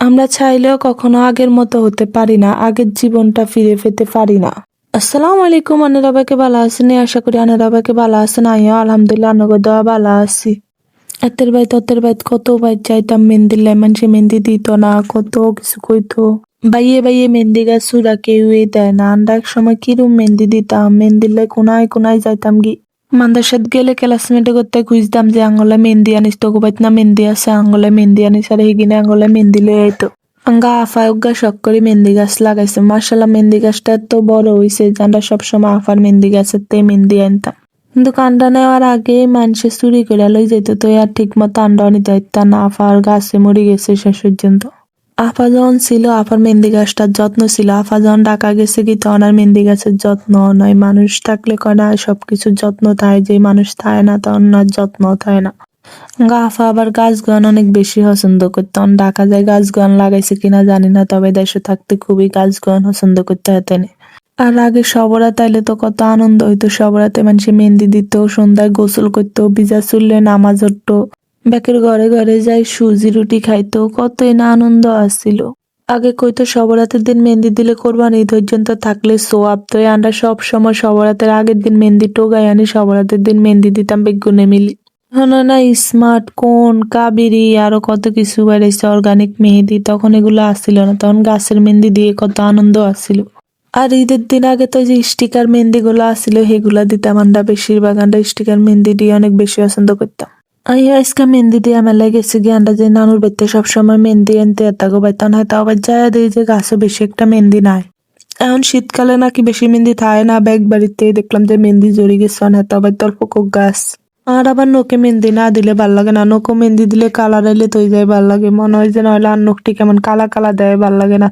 আমরা চাইলেও কখনো আগের মতো হতে পারি না, আগের জীবনটা ফিরে পেতে পারি না। আসসালামু আলাইকুম, আনারা বাইকে ভালো আছেন? আশা করি আনারা বাইকে ভালো আছেন। আমিও আলহামদুলিল্লাহ আনগো দোয়া ভালো আছি। এতের বাইত অতের বাইত কত বাইত যাইতাম মেহেন্দি লাই, মানুষে মেহেন্দি দিত না, কত কিছু কইতো। বাইয়ে বাইয়ে মেহেন্দি গাছ চূড়া কেউই দেয় না। আমরা এক সময় কিরম মেহেন্দি দিতাম, মেহেন্দি লাই কোনায় কোনায় যাইতাম গি। মাদ্রাসাত গেলে ক্লাসমেটে করতে খুঁজতাম যে আঙ্গলে মেহেন্দি আনিস, তোকে বাইত না মেহেন্দি আছে, আঙ্গলে মেহেন্দি আনিস, আর হিগিনে আঙ্গলে মেহেন্দি লই আইতো। আঙ্গা আফায় উগা শখ করে মেহেন্দি গাছ লাগাইছে। মার্শাল্লাহ মেহেন্দি গাছটা এত বড় হইছে যে আমরা সবসময় আফার মেহেন্দি গাছের তে মেহেন্দি আনতাম। কিন্তু কান্ডা নেওয়ার আগে মানুষে চুরি করে লই যেত, তো আর ঠিক মতো আন্ডাও নিতে পারতাম না। আফার গাছে মরে গেছে শেষ পর্যন্ত। আফা যখন ছিল আফার মেহেন্দি গাছটার যত্ন ছিল, আফা যখন ঢাকা গেছে কি তখন আর মেহেন্দি গাছের যত্ন নয়। মানুষ থাকলে কয় না সবকিছুর যত্ন থাকে, যে মানুষ থাকে না তখন আর যত্ন থাকে না। আফা আবার গাছ গান অনেক বেশি পছন্দ করতো। তখন ঢাকা যায় গাছ গান লাগাইছে কিনা জানি না, তবে দেশে থাকতে খুবই গাছ গান পছন্দ করতে হতেন। আর আগে সবরাত আইলে তো কত আনন্দ হইতো। সবরাতে মানুষে মেহেন্দি দিত, সন্ধ্যায় গোসল করতো, ভিজা চুলে নামাজ পড়তো, বেকের ঘরে ঘরে যাই সুজি রুটি খাইতো, কতই না আনন্দ আসছিল। আগে কইতো সবরাতের দিন মেহেন্দি দিলে কোরবানি ঈদ পর্যন্ত থাকলে সোয়াব, তো আমরা সব সময় সবরাতের আগের দিন মেহেন্দি টোগাই আনি, সবরাতের দিন মেহেন্দি দিতাম বেগুনে মিলি। এখন না স্মার্ট কোন কাবেরি আরো কত কিছু বেড়েছে, অর্গানিক মেহেদি, তখন এগুলো আসছিল না। তখন গাছের মেহেন্দি দিয়ে কত আনন্দ আসছিল। আর ঈদের দিন আগে তো যে স্টিকার মেহেন্দি গুলো আসছিল সেগুলা দিতাম আমরা বেশিরভাগ। আমরা স্টিকার মেহেন্দি দিয়ে অনেক বেশি পছন্দ করতাম। আমি আজকে মেহেন্দি দিয়ে মেলায় গেছি গিয়ে, আমরা যে নানুর বাড়িতে সবসময় মেহেন্দি আনতে এতাগো পাইতাম না, তাও আবার যায় দিই যে গাছে বেশি একটা মেহেন্দি নাই। এখন শীতকালে নাকি বেশি মেহেন্দি থাকে না, ব্যাগ বাড়িতে দেখলাম যে মেহেন্দি জড়ি গেছে অনেক, আবার অল্প কোক গাছ। আর আবার নোকে মেহেন্দি না দিলে ভাল লাগে না, নোকো মেহেন্দি দিলে কালার আইলে তো যায় ভাল লাগে, মনে হয় যে নইলে আর নোকটি কেমন কালা কালা দেয়, ভাল লাগে না।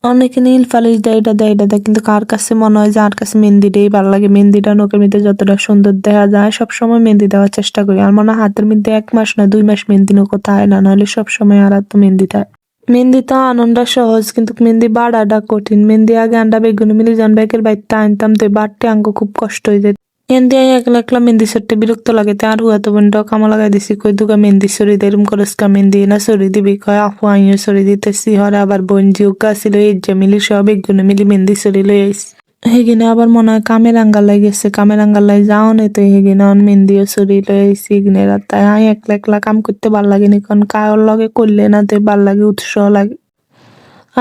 অনেকে নীল পালিশ দেয়, এটা দেয় এটা দেয়, কিন্তু কার কাছে মনে হয় যে আর কাছে মেহেন্দিটাই ভালো লাগে। মেহেন্দিটা নোকের মধ্যে যতটা সুন্দর দেখা যায়, সবসময় মেহেন্দি দেওয়ার চেষ্টা করি। আর মনে হয় হাতের মধ্যে 1 মাস না 2 মাস মেহেন্দি নোকো থাকে না, নাহলে সবসময় আর তো মেহেন্দি থাকে। মেহেন্দি তো আনন্দটা সহজ, কিন্তু মেহেন্দি বাড়াটা কঠিন। মেহেন্দি আগে আন্ডা বেগুনি মিলি জন ব্যাগের বাইরটা আনতাম, তো বাড়তে আঙ্গ খুব কষ্ট হয়ে যেত। মেহেন্দি আই একলা একলা মেহেন্দি সরতে বিরক্ত লাগে, তাই আর হুয়াতো বোনটাও কামা লাগাই দিছি, কই দুগা মেহেন্দি সরি দে, এরম করস্কা মেহেন্দি না সরি দিবি, কয় আপু আইও সরি দিতেছি। হরে আবার বোন জিউকা ছিল এই যে মিলি সব একগুনে মিলি মেহেন্দি সরি লই আইছি। হেগিনে আবার মনে হয় কামের আঙ্গালাই গেছে, কামের আঙ্গালাই যাও নে, তো হেগিনে অন মেহেন্দিও সরি লই আইছি এগিনে রাত। তাই আই একলা একলা কাম করতে ভাল লাগে নি, কারণ কার লগে করলে না তে ভাল লাগে, উৎসাহ লাগে।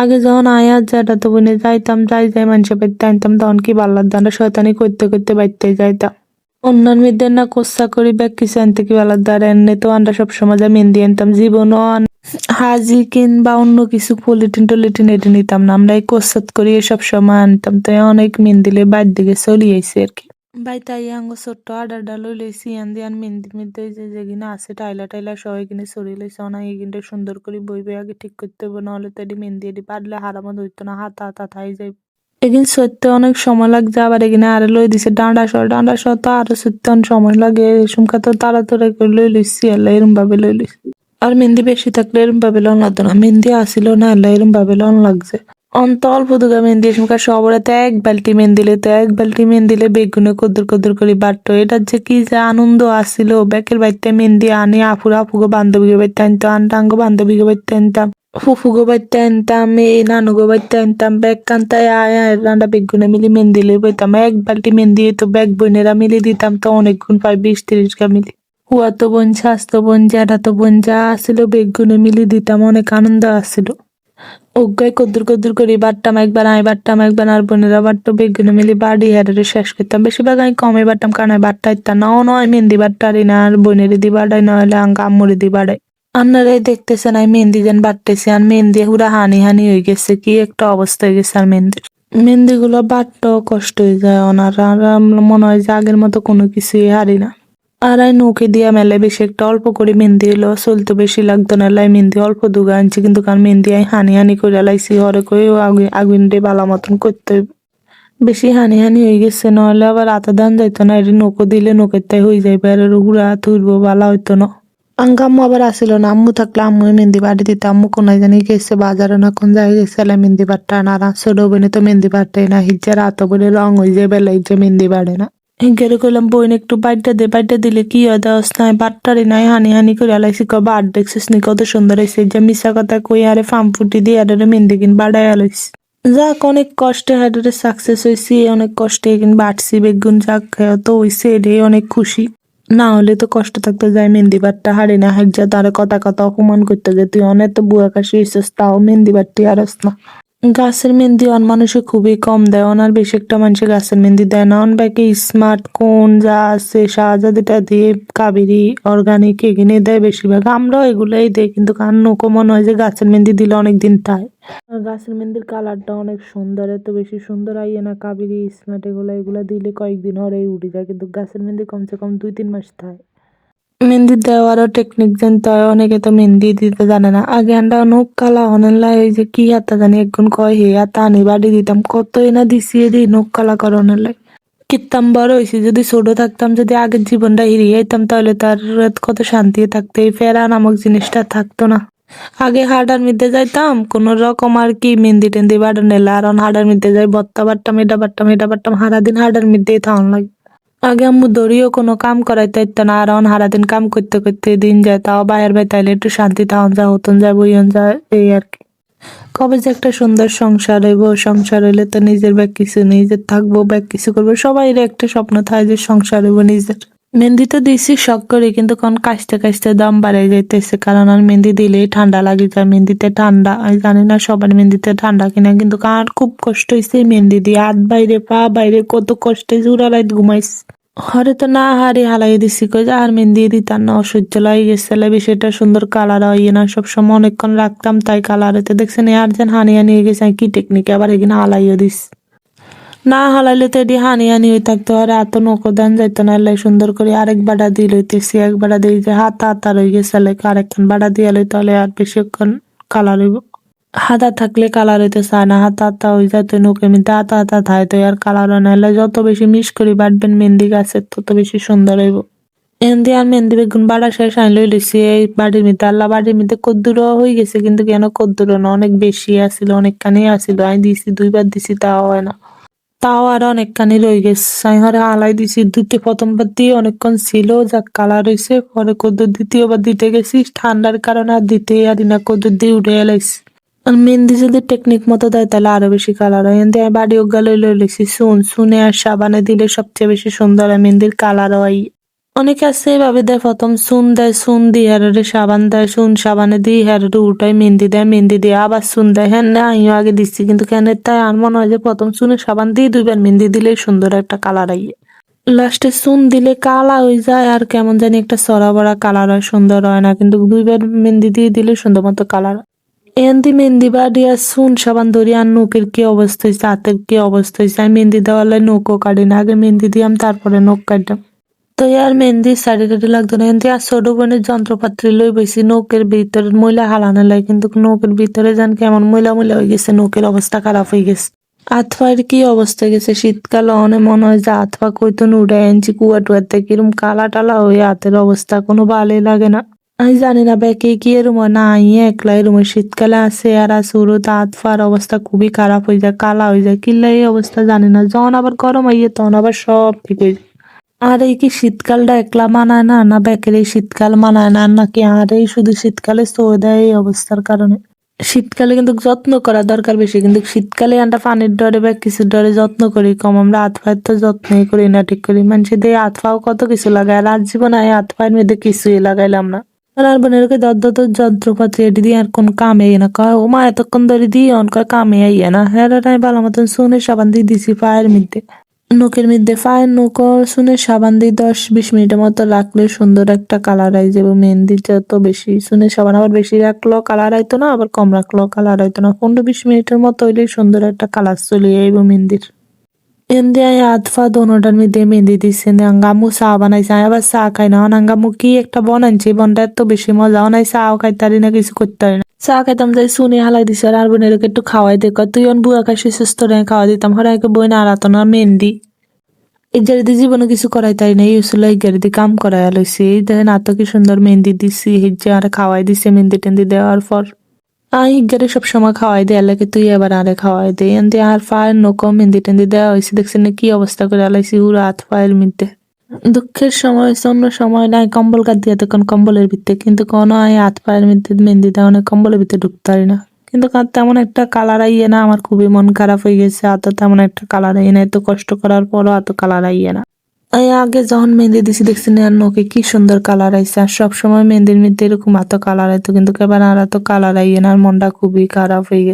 আগে যখন আয়া যেটা তো বোনে যাইতাম, যাই যাই মানুষের বাড়িতে আনতাম, তখন কি ভাল লাগতো। আমরা শয়তানি করতে করতে বাড়িতে যাইতাম। অন্যান্য মেয়েদের না কোসা করি ব্যাগ কিছু আনতে কি ভাল লাগতো। আর এমনি তো আমরা সবসময় যা মেহেন্দি আনতাম, জীবনও হাজি কিংবা অন্য কিছু পলিটিন টলিটিন এটি নিতাম না। আমরা এই কোসাত করি সব সময় আনতাম, তাই অনেক মেহেন্দিলে বাইর দিকে চলি আইসি আর কি। বাইতাই আঙ্গ ছোট্ট আডারডা লই লইছি, আন দিয়ে মেহেন্দির মধ্যে যে যেগিনা আছে টাইলা টাইলা সবাই কিনে সরি লইছে। অনাই এগিনটা সুন্দর করে বইবে আগে ঠিক করতে হবে, নাহলে তো এটি মেহেন্দি এটি পারলে হারামত হইতো না, হাতা হাতা থাই যাই। এগিন সত্যি অনেক সময় লাগছে। আবার এগিনে আরে লই দিছে ডান্ডা সহ, তো আরো সত্যি অনেক সময় লাগে। এসমকা তো তাড়াতাড়ি করে লই লইছি, আল্লাহ এরম ভাবে লই লইছি। আর মেহেন্দি বেশি থাকলে এরম ভাবে লন লাগতো না, মেহেন্দি আসিল না আল্লাহ এরম ভাবে লন লাগছে। অন্ত অল্প দুগা মেহেন্দি এসমকা সবরাতে 1 বালতি মেহেন্দি দিলে, তো 1 বালতি মেহেন্দি দিলে বেগুনে কদ্দুর কদ্দুর করে বাটতো। এটার যে কি যে আনন্দ আসিল। ব্যাকের বাড়িতে মেহেন্দি আনি আপুরা আপুগো বান্ধবীকে বাড়িতে আনতাম, আন্টাঙ্গ বান্ধবীকে বাড়িতে আনতাম, ফুফুগো বাড়িতে আনতাম, এই নানুগো বাড়িতে আনতাম। ব্যাগ কান্তায় আয় আয় রান্না বেগুনে মিলি মেহেন্দি লই বইতাম। 1 বালতি মেহেন্দি তো ব্যাগ বোনেরা মিলি দিতাম, তো অনেক গুণ পাই 20-30 গা মিলি। হুয়াতো বোন স্বাস্থ্য বোন জ্যাঠাতো বোন যা আসিল বেগুনে মিলি দিতাম, অনেক আনন্দ আসিল। অজ্ঞায় কদ্দুর কদ্দুর করে বাটতাম, একবার আমি বাটতাম, একবার আর বোনেরা বাটতো, বেগুনে মিলি বাড়ি হারে শেষ করতাম। বেশিরভাগ আমি কমে বাটতাম, কারণ আমি বাটতে পারতাম না। নয় মেহেন্দি বাটতারি না, আর বোনেরে দি বাড়াই, নইলে আঙ্কা আম্মুরে দি বাড়াই। আপনারাই দেখতেছেন আমি মেহেন্দি যেন বাটতেছি, আর মেহেন্দি পুরা হানি হানি হয়ে গেছে, কি একটা অবস্থা হয়ে গেছে। আর মেহেন্দি গুলো বাটতেও কষ্ট হয়ে যায় ওনার। আর মনে হয় যে আগের মতো কোনো কিছুই হারি না। আর আই নৌকে দিয়া মেলে বেশি একটা অল্প করে মেহেন্দি এলো, চলতে বেশি লাগতো না, লাই মেহেন্দি অল্প দুগা আনছি, কিন্তু কারণ মেহেন্দি আই হানি হানি করে লাইছি, হরে করে আগুন দিয়ে বালা মতন করতে হইব। বেশি হানি হানি হয়ে গেছে, নইলে আবার রাতে দান যাইতো না। এটি নৌকো দিলে নৌকের হয়ে যাইবে, আর হুড়া তুলবো বালা হইতো না। আম্মু আবার আসিল না, আম্মু থাকলে আম্মু মেহেন্দি বাড়ি দিত। আম্মু কোনায় জানি গেছে বাজারে না কোন জায়গায় গেছে, মেহেন্দি বাট্টা না। ছোট বোনে তো মেহেন্দি বাটে না, হিজ্জা রাত বলে রং হয়ে যায় বেলা, হিজ্জা মেহেন্দি বাড়ে না। হিঙ্গেরে কইলাম বইন একটু বাইটটা দিলে কি হয় দেওয়াস নাই বাট্টারি নাই হানি হানি করে আলাইছি কবা আর দেখছিস নি কত সুন্দর হয়েছে যে মিশা কথা কই আরে ফার্ম ফুটি দিয়ে আরে মেহেন্দি কিন বাড়াই আলাইছি যাক অনেক কষ্টে হাডারে সাকসেস হয়েছি অনেক কষ্টে কিন বাটছি বেগুন যাক তো হইছে এটাই অনেক খুশি না হলে তো কষ্ট থাকতে যায় মেহেন্দি বাট্টা হারি না হাইজা তারে কথা কথা অপমান করতে যে তুই অনেক তো বুয়া কাশি হইছিস তাও মেহেন্দি বাট্টি আরস না গাছের মেহেন্দি অন মানুষে খুবই কম দেয় অনার বেশি একটা মানুষে গাছের মেহেন্দি দেয় না অন ব্যাকে স্মার্ট কোন যা আছে শাহজাদিটা দিয়ে কাবেরি অর্গানিক এগুলো দেয় বেশিরভাগ আমরাও এগুলাই দেয় কিন্তু কার নৌকো মনে হয় যে গাছের মেহেন্দি দিলে অনেকদিন থাকে আর গাছের মেহেন্দির কালারটা অনেক সুন্দর এত বেশি সুন্দর আইয়ে না কাবেরি স্মার্ট এগুলা দিলে কয়েকদিন হরেই উঠে যায় কিন্তু গাছের মেহেন্দি কমসে কম 2-3 মাস থাকে মেহেন্দি দেওয়ারও টেকনিক জানতে হয় অনেকে তো মেহেন্দি দিতে জানে না আগে আমরা নখ কালা অনলাই এই যে কি হাতা জানি একগুণ কয় হে হাতা আনি বাড়ি দিতাম কতই না দিছি রে নখ কালা করানোর লাই কিত্তাম বড় হয়েছি যদি ছোট থাকতাম যদি আগের জীবনটা হিরিয়ে যেতাম তাহলে তার কত শান্তি থাকতো এই ফেরা নামক জিনিসটা থাকতো না আগে হাডার মধ্যে যাইতাম কোন রকম আর কি মেহেন্দি টেন্দি বাড়ানো আর হাডার মধ্যে যাই বত্তা বাট্টাম এটা বাট্টাম সারাদিন হাডার মধ্যেই থাকুন লাগে আগে আম্মু দড়িও কোনো কাম করাইতে ইত্তা না আর সারাদিন কাম করতে করতে দিন যায় তাও বাইরের তাইলে একটু শান্তি তাহন যা হতন যায় বইয়ন যায় এই আর কি কবে যে একটা সুন্দর সংসার হইব সংসার হইলে তো নিজের ব্যাগ কিছু নিজের থাকবো ব্যাগ কিছু করবো সবাই একটা স্বপ্ন থাকে যে সংসার হইব নিজের মেহেন্দি তো দিছি শখ করি কিন্তু কোন কাশতে কাশতে দাম বাড়ে যাইতেছে কারণ আর মেহেন্দি দিলেই ঠান্ডা লাগে যায় মেহেন্দিতে ঠান্ডা আমি জানি না সবার মেহেন্দিতে ঠান্ডা কিনা কিন্তু কার খুব কষ্ট হয়েছে মেহেন্দি দিয়ে হাত বাইরে পা বাইরে কত কষ্টে জোড়া রাত ঘুমাইছি হরে তো না হারি হালাই দিছি কই আর মেহেন্দি দিতাম না অসহ্য লাগে গেছিল বিষয়টা সুন্দর কালার হয় না সবসময় অনেকক্ষণ রাখতাম তাই কালার হইতে দেখছেন আর যেন হানি হানি হয়ে গেছে কি টেকনিক আবার এখানে হালাইও দিস না হালাইলে তো এটি হানি হানি হয়ে থাকতো আর এত নৌকো দান যাইতো না এলাই সুন্দর করে আরেক বাড়া দিয়ে লইতেছি এক বাড়া দিয়ে যে হাতা হাতা রয়ে গেছে আরেকখান বাড়া দিয়ে লই তাহলে আর বেশিক্ষণ কালার হইব হাতা থাকলে কালার হইতে চায় না হাতা হাতা হয়ে যায় তো নৌকের মধ্যে হাতা হাতা থাকে তো আর কালার হয় না এলাই যত বেশি মিস করি বাটবেন মেহেন্দি গাছের তত বেশি সুন্দর হইব এন্দি আর মেহেন্দি বেগুন বাড়া শেষ আইন লই লইছি এই বাড়ির মধ্যে আল্লাহ বাড়ির মধ্যে কদ্দুর হয়ে গেছে কিন্তু কেন কদ্দুর না অনেক বেশি আসিল অনেকখানি আসিল আমি দিছি 2 বার দিছি তাও হয় না তাও আর অনেকখানি রয়ে গেছে আমি হরে আলাই দিছি প্রথমবার দিয়ে অনেকক্ষণ ছিল যাক কালার হয়েছে পরে কদ্দুর দ্বিতীয়বার দিতে গেছি ঠান্ডার কারণে আর দিতে আরি না কদ্দুর দিয়ে উঠে এলাইছি আর মেহেন্দি যদি টেকনিক মতো দেয় তাহলে আরো বেশি কালার হয় এমনি আমি বাড়ি ওগা লই লইছি শুনে আর সাবানে দিলে সবচেয়ে বেশি সুন্দর হয় মেহেন্দির কালার হয় অনেকে আছে এভাবে দেয় প্রথম চুন দিয়ে হারে সাবান দেয় সাবানে দিয়ে হারে উল্টায় মেহেন্দি দিয়ে আবার চুন দেয় হ্যাঁ না আমিও আগে দিচ্ছি কিন্তু কেন তাই আর মনে হয় যে প্রথম চুনে সাবান দিয়ে 2 বার মেহেন্দি দিলেই সুন্দর একটা কালার আইয়ে লাস্টে চুন দিলে কালা হয়ে যায় আর কেমন জানি একটা সরা বড়া কালার হয় সুন্দর হয় না কিন্তু 2 বার মেহেন্দি দিয়ে দিলে সুন্দর মতো কালার এন্দি মেহেন্দি বাড়ি আর সাবান ধরি আর নখের কি অবস্থা হয়েছে হাতের কি অবস্থা হয়েছে আমি মেহেন্দি দেওয়ালে নখও কাটি না আগে মেহেন্দি দিয়াম তারপরে নখ কাটতাম তো আর মেহেন্দি সাইডে টাইডে লাগতো না এন্দি আর ছোট বোনের যন্ত্রপাতি লই বইছি নখের ভিতরে ময়লা হালানো লাগে কিন্তু নখের ভিতরে যান কেমন ময়লা হয়ে গেছে নখের অবস্থা খারাপ হয়ে গেছে হাত পায়ের কি অবস্থা গেছে শীতকাল অনেক মনে হয় যে হাত পা কইতো উঠে আনছি কুয়া টুয়াতে কিরম কালা টালা হয়ে হাতের অবস্থা কোনো ভালোই লাগে না আমি জানি না ব্যাকে কি এরম হয় না আমি একলা এরম শীতকালে আছে আর শুরু হাত পার অবস্থা খুবই খারাপ হয়ে যায় কালা হয়ে যায় কিল্লা এই অবস্থা জানি না যখন আবার গরম হইয়ে তখন আবার সব ঠিক হয়ে যায় আর এই কি শীতকালটা একলা মানায় না না ব্যাকের এই শীতকাল মানায় না নাকি আর এই শুধু শীতকালে সয়ে দেয় এই অবস্থার কারণে শীতকালে কিন্তু যত্ন করা দরকার বেশি কিন্তু শীতকালে আমরা পানির ডরে বা কিছুর ডরে যত্ন করি কম আমরা হাত পায়ের তো যত্নই করি না ঠিক করি মানুষদের হাত পাও কত কিছু লাগায় আর জীবন আয় হাত পায়ের মধ্যে কিছুই লাগাইলাম না আর বোনের যন্ত্রপাতি এটি দিয়ে আর কোন কামে না কয় ও মা এতক্ষণ ধরে দিয়ে কয় কামে আইয়া না হ্যাঁ ভালো মতন শুনে সাবান দিয়ে দিছি পায়ের মধ্যে নখের মধ্যে পায়ের নখ শুনে সাবান দিয়ে 10-20 মিনিটের মতো রাখলে সুন্দর একটা কালার আই যাবে মেহেন্দি যত বেশি শুনে সাবান আবার বেশি রাখলেও কালার আইতো না আবার কম রাখলেও কালার আইতো না 15-20 মিনিটের মতো হইলেই সুন্দর একটা কালার চলে যাইব মেহেন্দির এমনি আমি হাত পা দোনোটার মধ্যে মেহেন্দি দিচ্ছে আঙ্গামু চা বানাইছে আমি আবার চা খাই না আঙ্গামু কি একটা বনাইছে বনটা এত বেশি মজা নাই চাও খাইতে পারি না কিছু করতে পারি না চা খাইতাম যাই শুনে হালাই দিছে আর বোনের একটু খাওয়াই দেখ তুই বুয়া খাইছি সুস্থ রে খাওয়া দিতাম হরাইকে বই না আরাতো না মেহেন্দি এই গাড়িতে জীবনে কিছু করাই তাই না ইউসুল এই গাড়িতে কাম করাই লইছি দেখেন এত কি সুন্দর মেহেন্দি দিছি হিজে আর খাওয়াই দিছে মেহেন্দি টেন্দি দেওয়ার পর হিগারে সবসময় খাওয়াই দেয়া লাগে, তুই এবার আরে খাওয়াই দে। এনতে আর পায়ের নখ মেহেন্দি টেন্দি দেওয়া হয়েছে, দেখছি না কি অবস্থা করে আলাইছি পুরো হাত পায়ের মধ্যে। দুঃখের সময় হইছে, অন্য সময় নাই কম্বল গাদ দিয়ে তখন কম্বলের ভিতরে, কিন্তু কোনো আই হাত পায়ের মধ্যে মেহেন্দি দেওয়া অনেক কম্বলের ভিতরে ঢুকতে পারি না। কিন্তু তেমন একটা কালার আইয়ে না, আমার খুবই মন খারাপ হয়ে গেছে। হাতে তেমন একটা কালার আইয়ে না, এত কষ্ট করার পরও এত কালার আইয়ে না। এই আগে যখন মেহেন্দি দিছি দেখছি না আর নখে কি সুন্দর কালার আইছে, আর সবসময় মেহেন্দির মধ্যে এরকম এত কালার আইতো, কিন্তু এবার আর এত কালার আইয়ে না, আর মনটা খুবই খারাপ হয়ে গেছে।